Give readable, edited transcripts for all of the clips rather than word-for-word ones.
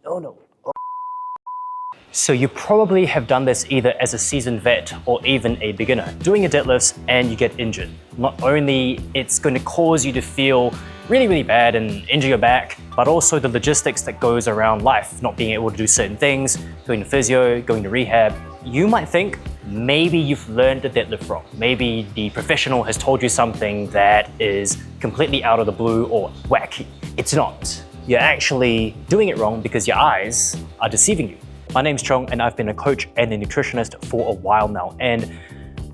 Oh no. So you probably have done this either as a seasoned vet or even a beginner, doing your deadlifts and you get injured. Not only it's going to cause you to feel really bad and injure your back, but also the logistics that goes around life, not being able to do certain things, going to physio, going to rehab. You might think maybe you've learned the deadlift wrong. Maybe the professional has told you something that is completely out of the blue or wacky. It's not. You're actually doing it wrong because your eyes are deceiving you. My name's Chong and I've been a coach and a nutritionist for a while now. And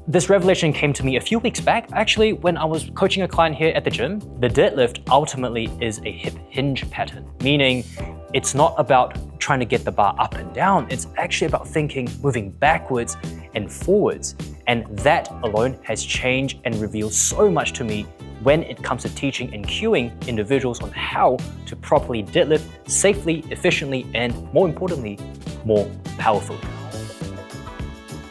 this revelation came to me a few weeks back, actually, when I was coaching a client here at the gym. The deadlift ultimately is a hip hinge pattern, meaning it's not about trying to get the bar up and down. It's actually about thinking, moving backwards and forwards. And that alone has changed and revealed so much to me when it comes to teaching and cueing individuals on how to properly deadlift safely, efficiently, and more importantly, more powerfully.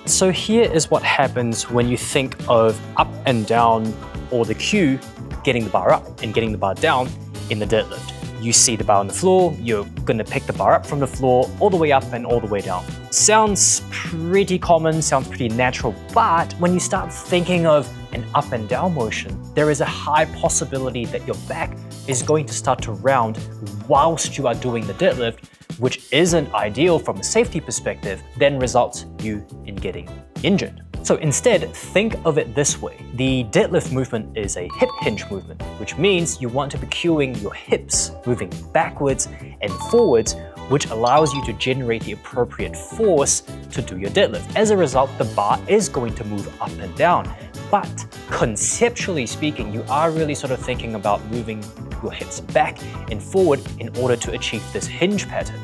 So here is what happens when you think of up and down, or the cue, getting the bar up and getting the bar down in the deadlift. You see the bar on the floor, you're gonna pick the bar up from the floor all the way up and all the way down. Sounds pretty common, sounds pretty natural, but when you start thinking of an up and down motion, there is a high possibility that your back is going to start to round whilst you are doing the deadlift, which isn't ideal from a safety perspective, then results you in getting injured. So instead, think of it this way. The deadlift movement is a hip hinge movement, which means you want to be cueing your hips, moving backwards and forwards, which allows you to generate the appropriate force to do your deadlift. As a result, the bar is going to move up and down. But conceptually speaking, you are really sort of thinking about moving your hips back and forward in order to achieve this hinge pattern.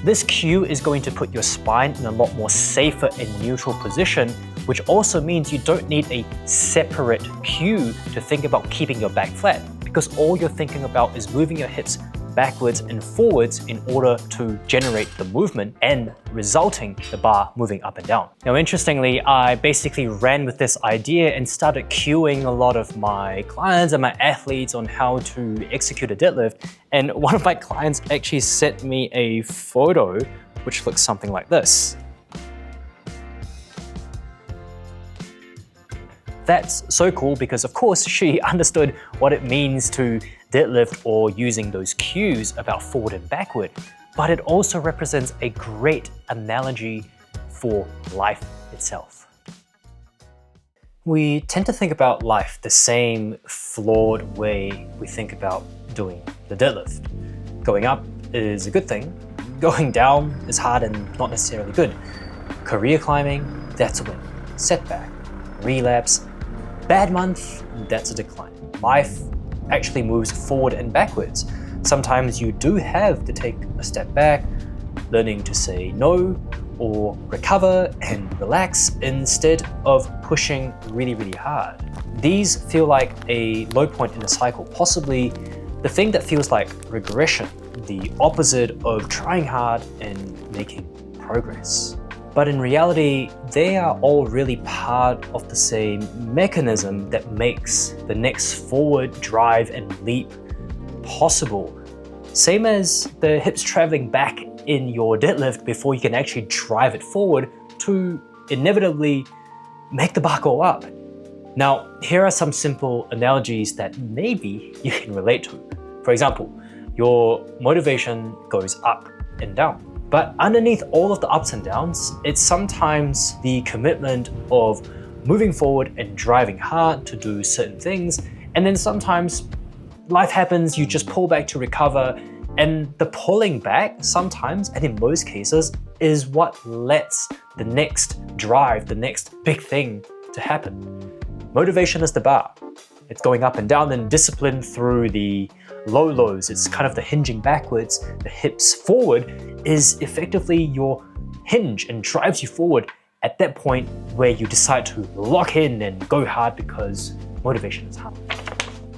This cue is going to put your spine in a lot more safer and neutral position, which also means you don't need a separate cue to think about keeping your back flat, because all you're thinking about is moving your hips backwards and forwards in order to generate the movement and resulting the bar moving up and down. Now, interestingly, I basically ran with this idea and started cueing a lot of my clients and my athletes on how to execute a deadlift. And one of my clients actually sent me a photo which looks something like this. That's so cool because, of course, she understood what it means to deadlift or using those cues about forward and backward, but it also represents a great analogy for life itself. We tend to think about life the same flawed way we think about doing the deadlift. Going up is a good thing, going down is hard and not necessarily good. Career climbing, that's a win. Setback, relapse, bad month, that's a decline. Life actually moves forward and backwards. Sometimes you do have to take a step back, learning to say no, or recover and relax instead of pushing really hard. These feel like a low point in the cycle, possibly the thing that feels like regression, the opposite of trying hard and making progress. But in reality, they are all really part of the same mechanism that makes the next forward drive and leap possible. Same as the hips traveling back in your deadlift before you can actually drive it forward to inevitably make the bar go up. Now, here are some simple analogies that maybe you can relate to. For example, your motivation goes up and down. But underneath all of the ups and downs, it's sometimes the commitment of moving forward and driving hard to do certain things. And then sometimes life happens, you just pull back to recover. And the pulling back sometimes, and in most cases, is what lets the next drive, the next big thing to happen. Motivation is the bar. It's going up and down, and discipline through the low lows. It's kind of the hinging backwards, the hips forward is effectively your hinge and drives you forward at that point where you decide to lock in and go hard because motivation is hard.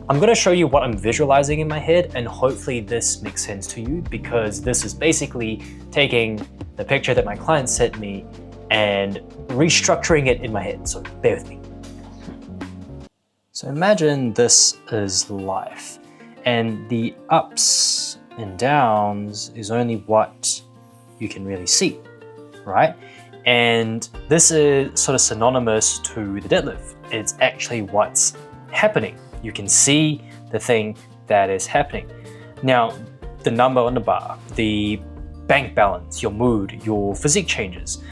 I'm going to show you what I'm visualizing in my head, and hopefully this makes sense to you, because this is basically taking the picture that my client sent me and restructuring it in my head, so bear with me. So imagine this is life, and the ups and downs is only what you can really see, right? And this is sort of synonymous to the deadlift. It's actually what's happening. You can see the thing that is happening. Now, the number on the bar, the bank balance, your mood, your physique changes.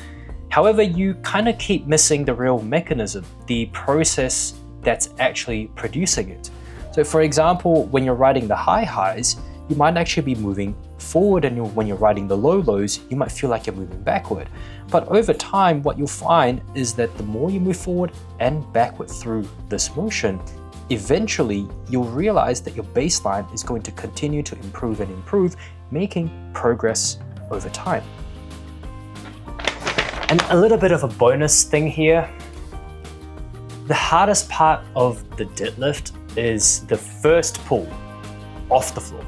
However, you kind of keep missing the real mechanism, the process that's actually producing it. So for example, when you're riding the high highs, you might actually be moving forward, and when you're riding the low lows, you might feel like you're moving backward. But over time, what you'll find is that the more you move forward and backward through this motion, eventually you'll realize that your baseline is going to continue to improve and improve, making progress over time. And a little bit of a bonus thing here. The hardest part of the deadlift is the first pull off the floor.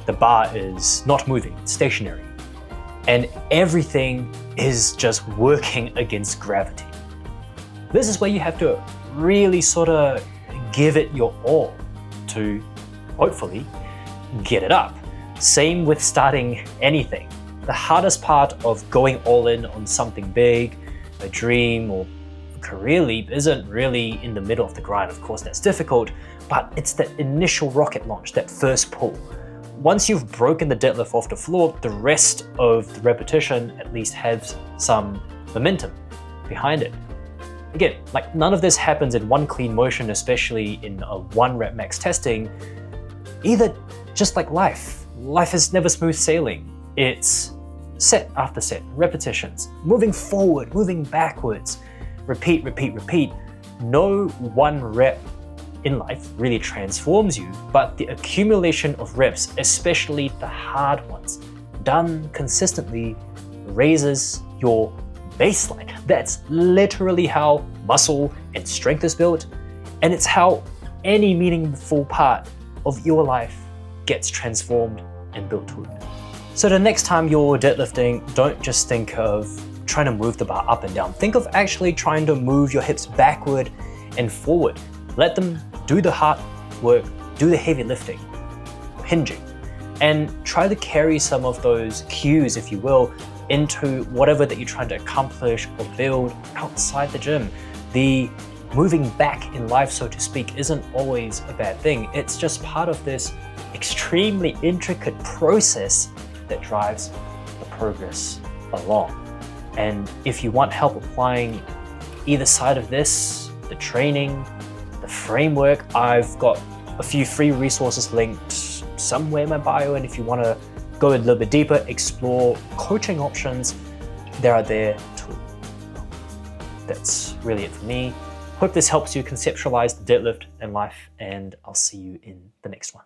The bar is not moving, it's stationary. And everything is just working against gravity. This is where you have to really sort of give it your all to hopefully get it up. Same with starting anything. The hardest part of going all in on something big, a dream or a career leap, isn't really in the middle of the grind. Of course, that's difficult, but it's that initial rocket launch, that first pull. Once you've broken the deadlift off the floor, the rest of the repetition at least has some momentum behind it. Again, like none of this happens in one clean motion, especially in a 1 rep max testing. Either, just like life is never smooth sailing. It's set after set, repetitions, moving forward, moving backwards, repeat, repeat, repeat. No 1 rep in life really transforms you, but the accumulation of reps, especially the hard ones, done consistently, raises your baseline. That's literally how muscle and strength is built, and it's how any meaningful part of your life gets transformed and built to it. So the next time you're deadlifting, don't just think of trying to move the bar up and down. Think of actually trying to move your hips backward and forward. Let them do the hard work, do the heavy lifting, hinging, and try to carry some of those cues, if you will, into whatever that you're trying to accomplish or build outside the gym. The moving back in life, so to speak, isn't always a bad thing. It's just part of this extremely intricate process that drives the progress along. And if you want help applying either side of this, the training, the framework, I've got a few free resources linked somewhere in my bio, and if you want to go a little bit deeper, explore coaching options, they are there too. That's really it for me. Hope this helps you conceptualize the deadlift and life, and I'll see you in the next one.